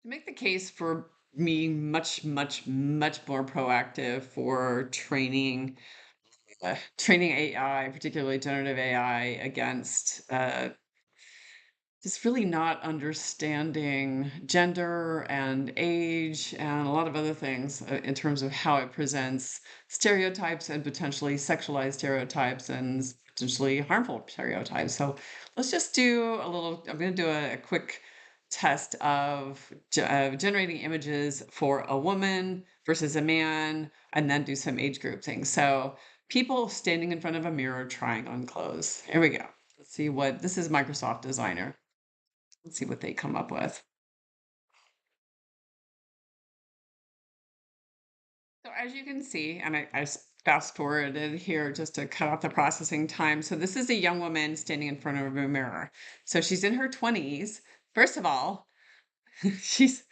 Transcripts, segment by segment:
To make the case for me much, much, much more proactive for training AI, particularly generative AI, against just really not understanding gender and age and a lot of other things in terms of how it presents stereotypes and potentially sexualized stereotypes and potentially harmful stereotypes. So let's just do a little, I'm going to do a quick test of generating images for a woman versus a man, and then do some age group things. So people standing in front of a mirror trying on clothes. Here we go. Let's see what this is. Microsoft Designer. Let's see what they come up with. So as you can see, and fast forwarded here just to cut out the processing time. So this is a young woman standing in front of a mirror. So she's in her 20s. First of all, she's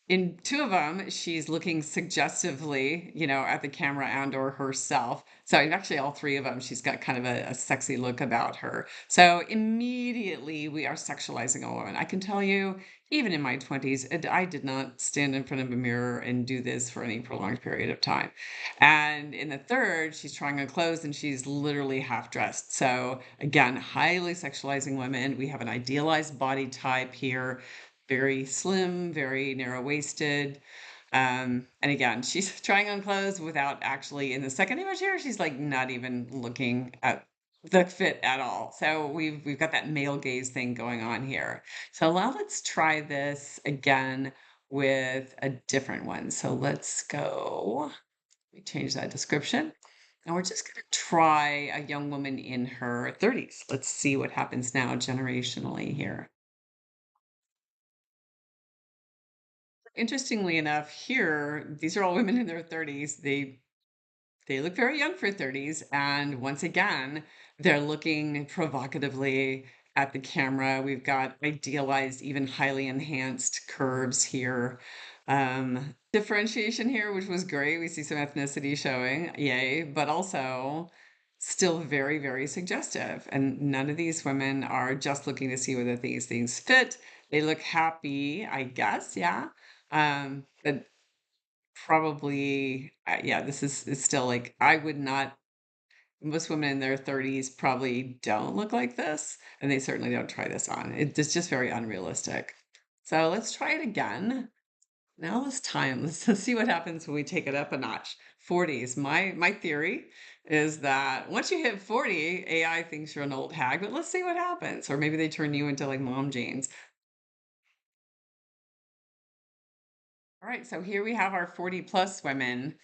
in two of them, she's looking suggestively, at the camera and or herself. So actually all three of them, she's got kind of a sexy look about her. So immediately we are sexualizing a woman. I can tell you, even in my 20s, I did not stand in front of a mirror and do this for any prolonged period of time. And in the third, she's trying on clothes and she's literally half dressed. So again, highly sexualizing women. We have an idealized body type here, very slim, very narrow waisted. And again, she's trying on clothes without actually, in the second image here, she's like not even looking at the fit at all. So we've got that male gaze thing going on here. So now let's try this again with a different one. So let's go. Let me change that description. And we're just going to try a young woman in her 30s. Let's see what happens now generationally here. Interestingly enough, here, these are all women in their 30s. They look very young for 30s, and once again, they're looking provocatively at the camera. We've got idealized, even highly enhanced curves here. Differentiation here, which was great. We see some ethnicity showing, yay, but also still very, very suggestive. And none of these women are just looking to see whether these things fit. They look happy, I guess, yeah. But probably, yeah, this is still like, I would not, most women in their 30s probably don't look like this, and they certainly don't try this on. It's just very unrealistic. So let's try it again. Now this time, let's see what happens when we take it up a notch. 40s. My theory is that once you hit 40, AI thinks you're an old hag, but let's see what happens. Or maybe they turn you into like mom jeans. All right, so here we have our 40 plus women.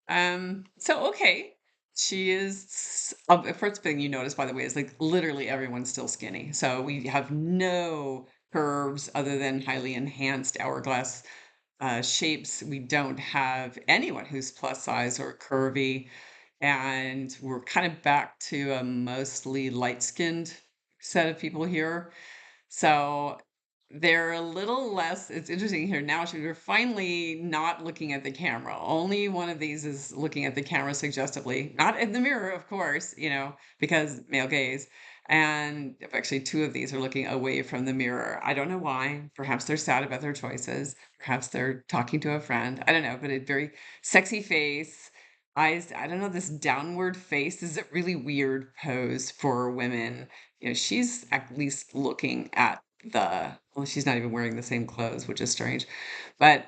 So okay, she is. The first thing you notice, by the way, is like literally everyone's still skinny. So we have no curves other than highly enhanced hourglass shapes. We don't have anyone who's plus size or curvy, and we're kind of back to a mostly light skinned set of people here. So they're a little less, it's interesting here now, we're finally not looking at the camera. Only one of these is looking at the camera suggestively, not in the mirror, of course, because male gaze. And actually, two of these are looking away from the mirror. I don't know why. Perhaps they're sad about their choices. Perhaps they're talking to a friend. I don't know, but a very sexy face, eyes. I don't know, this downward face is a really weird pose for women. She's at least looking at well, she's not even wearing the same clothes, which is strange. But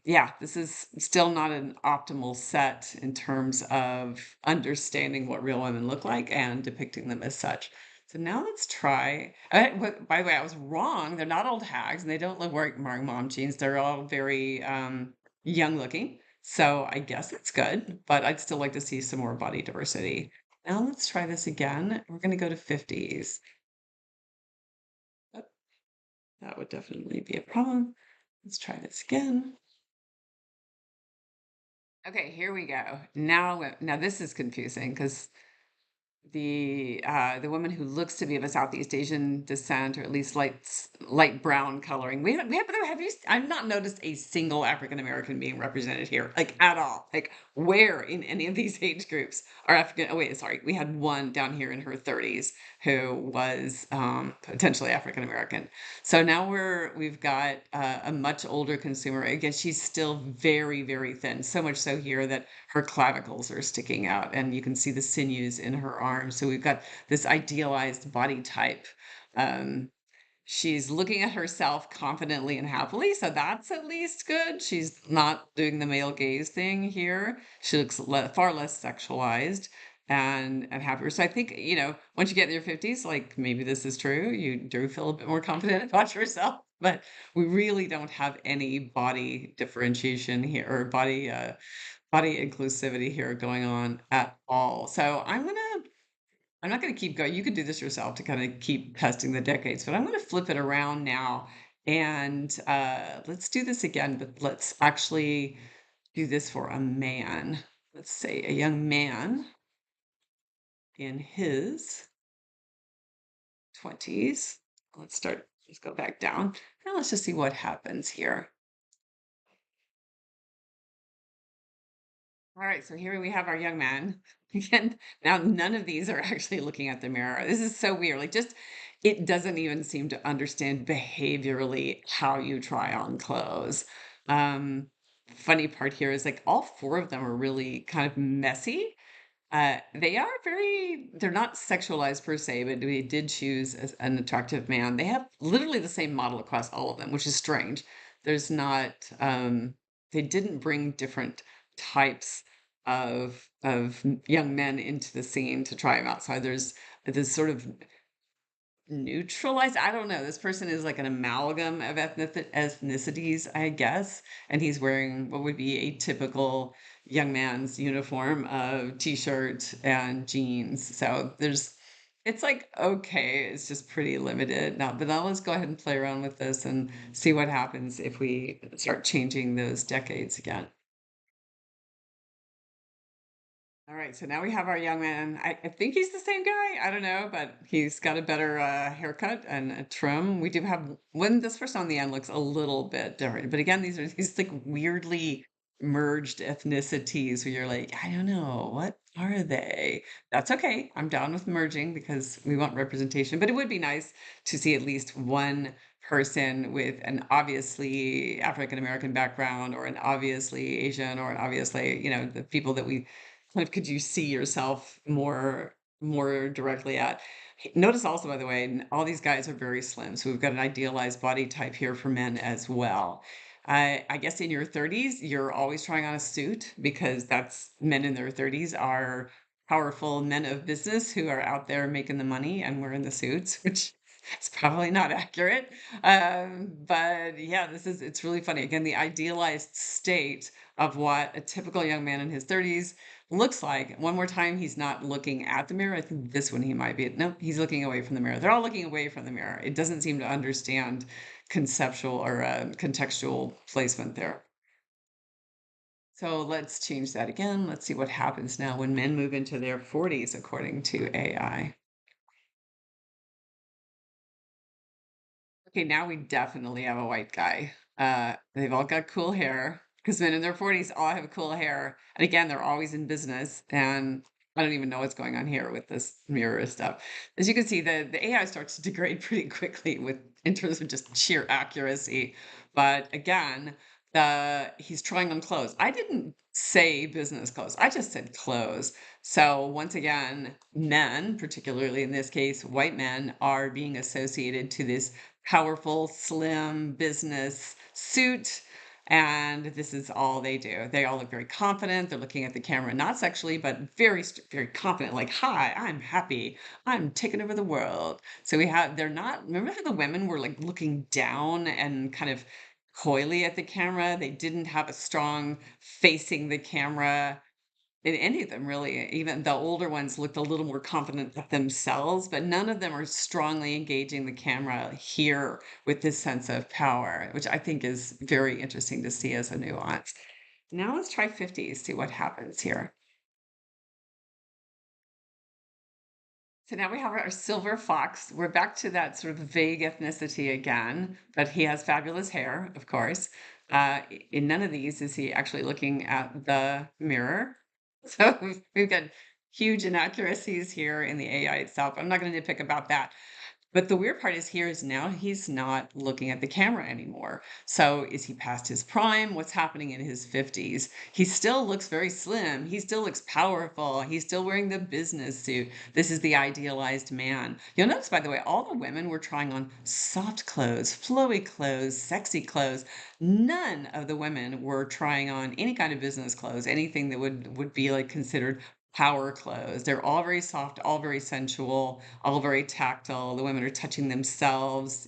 yeah, this is still not an optimal set in terms of understanding what real women look like and depicting them as such. So now let's try. By the way, I was wrong. They're not old hags, and they don't look wearing mom jeans. They're all very young looking. So I guess it's good, but I'd still like to see some more body diversity. Now let's try this again. We're going to go to 50s. That would definitely be a problem. Let's try this again. Okay, here we go. Now this is confusing because the woman who looks to be of a Southeast Asian descent, or at least light brown coloring. Have you? I've not noticed a single African American being represented here, like at all. Like where in any of these age groups are African? Oh wait, sorry, we had one down here in her 30s. who was potentially African American. So now we've got a much older consumer. Again, she's still very, very thin, so much so here that her clavicles are sticking out, and you can see the sinews in her arms. So we've got this idealized body type. Um, She's looking at herself confidently and happily, so that's at least good. She's not doing the male gaze thing here. She looks far less sexualized and happier. So I think, once you get in your 50s, like maybe this is true, you do feel a bit more confident about yourself. But we really don't have any body differentiation here or body inclusivity here going on at all. So I'm not gonna keep going. You can do this yourself to kinda keep testing the decades, but I'm gonna flip it around now, and, let's do this again, but let's actually do this for a man. Let's say a young man in his 20s. Let's go back down, and let's just see what happens here. All right, so here we have our young man. Again, now none of these are actually looking at the mirror. This is so weird. Like, just it doesn't even seem to understand behaviorally how you try on clothes. Um, Funny part here is like all four of them are really kind of messy. They're not sexualized per se, but we did choose as an attractive man. They have literally the same model across all of them, which is strange. There's not, they didn't bring different types of young men into the scene to try them outside. There's this sort of neutralized, I don't know, this person is like an amalgam of ethnicities, I guess, and he's wearing what would be a typical young man's uniform of T-shirt and jeans. So it's like, okay, it's just pretty limited. Now, but now let's go ahead and play around with this and see what happens if we start changing those decades again. All right, so now we have our young man. I think he's the same guy. I don't know, but he's got a better haircut and a trim. We do have when this person on the end looks a little bit different, but again, these are these like weirdly merged ethnicities where you're like, I don't know, what are they? That's okay. I'm down with merging because we want representation, but it would be nice to see at least one person with an obviously African American background or an obviously Asian or an obviously, the people that we kind of could you see yourself more directly at? Notice also, by the way, all these guys are very slim, so we've got an idealized body type here for men as well. I guess in your 30s, you're always trying on a suit because that's men in their 30s are powerful men of business who are out there making the money and wearing the suits, which is probably not accurate. But yeah, it's really funny. Again, the idealized state of what a typical young man in his 30s looks like. One more time, he's not looking at the mirror. I think this one he might be. No, he's looking away from the mirror. They're all looking away from the mirror. It doesn't seem to understand conceptual or contextual placement there. So let's change that again. Let's see what happens now when men move into their 40s, according to AI. Okay, now we definitely have a white guy. They've all got cool hair because men in their 40s all have cool hair. And again, they're always in business. And I don't even know what's going on here with this mirror stuff. As you can see, the AI starts to degrade pretty quickly with in terms of just sheer accuracy. But again, he's trying on clothes. I didn't say business clothes. I just said clothes. So once again, men, particularly in this case, white men, are being associated to this powerful, slim business suit. And this is all they do. They all look very confident. They're looking at the camera, not sexually, but very confident. Like, "Hi, I'm happy. I'm taking over the world." So they're not. Remember how the women were like looking down and kind of coyly at the camera? They didn't have a strong facing the camera in any of them really. Even the older ones looked a little more confident of themselves, but none of them are strongly engaging the camera here with this sense of power, which I think is very interesting to see as a nuance. Now let's try 50s, see what happens here. So now we have our silver fox. We're back to that sort of vague ethnicity again, but he has fabulous hair, of course. In none of these is he actually looking at the mirror. So we've got huge inaccuracies here in the AI itself. I'm not going to nitpick about that. But the weird part is here is now he's not looking at the camera anymore. So is he past his prime? What's happening in his 50s? He still looks very slim. He still looks powerful. He's still wearing the business suit. This is the idealized man. You'll notice, by the way, all the women were trying on soft clothes, flowy clothes, sexy clothes. None of the women were trying on any kind of business clothes, anything that would be like considered power clothes. They're all very soft, all very sensual, all very tactile. The women are touching themselves,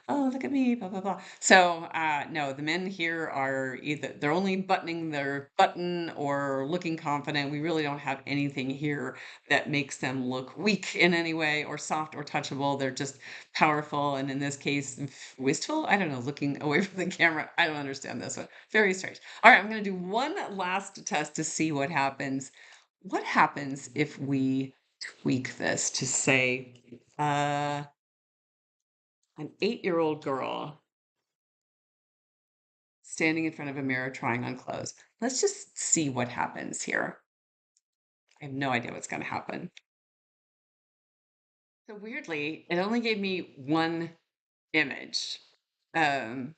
oh, look at me, blah, blah, blah. So, no, the men here are either they're only buttoning their button or looking confident. We really don't have anything here that makes them look weak in any way or soft or touchable. They're just powerful. And in this case, wistful. I don't know, looking away from the camera. I don't understand this one. Very strange. All right, I'm going to do one last test to see what happens. What happens if we tweak this to say, an 8-year-old girl standing in front of a mirror trying on clothes? Let's just see what happens here. I have no idea what's going to happen. So weirdly, it only gave me one image. Um,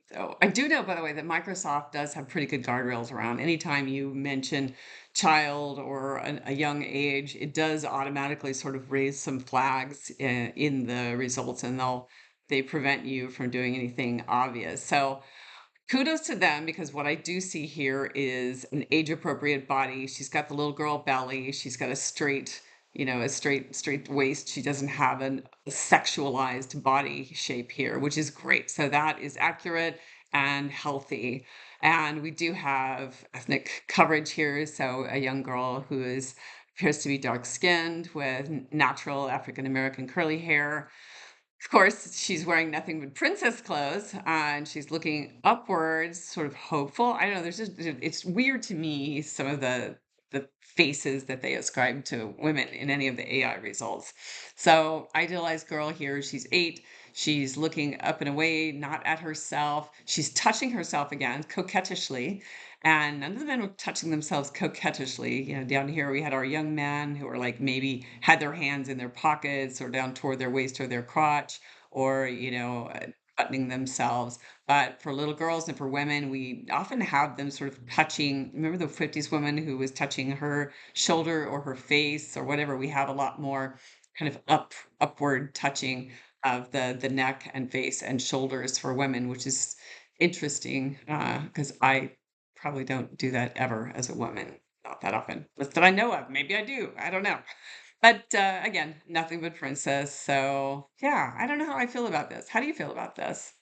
So I do know, by the way, that Microsoft does have pretty good guardrails around. Anytime you mention child or a young age, it does automatically sort of raise some flags in the results, and they prevent you from doing anything obvious. So kudos to them because what I do see here is an age appropriate body. She's got the little girl belly. She's got a straight, straight waist. She doesn't have a sexualized body shape here, which is great. So that is accurate and healthy. And we do have ethnic coverage here. So a young girl who is appears to be dark skinned with natural African American curly hair. Of course, she's wearing nothing but princess clothes, and she's looking upwards, sort of hopeful. I don't know, there's just it's weird to me, some of the faces that they ascribe to women in any of the AI results. So, idealized girl here, she's 8, she's looking up and away, not at herself. She's touching herself again, coquettishly, and none of the men were touching themselves coquettishly. Down here we had our young men who were like maybe had their hands in their pockets or down toward their waist or their crotch or, buttoning themselves. But for little girls and for women, we often have them sort of touching. Remember the 50s woman who was touching her shoulder or her face or whatever? We have a lot more kind of upward touching of the neck and face and shoulders for women, which is interesting because I probably don't do that ever as a woman, not that often. Not that I know of. Maybe I do. I don't know. But again, nothing but princess. So yeah, I don't know how I feel about this. How do you feel about this?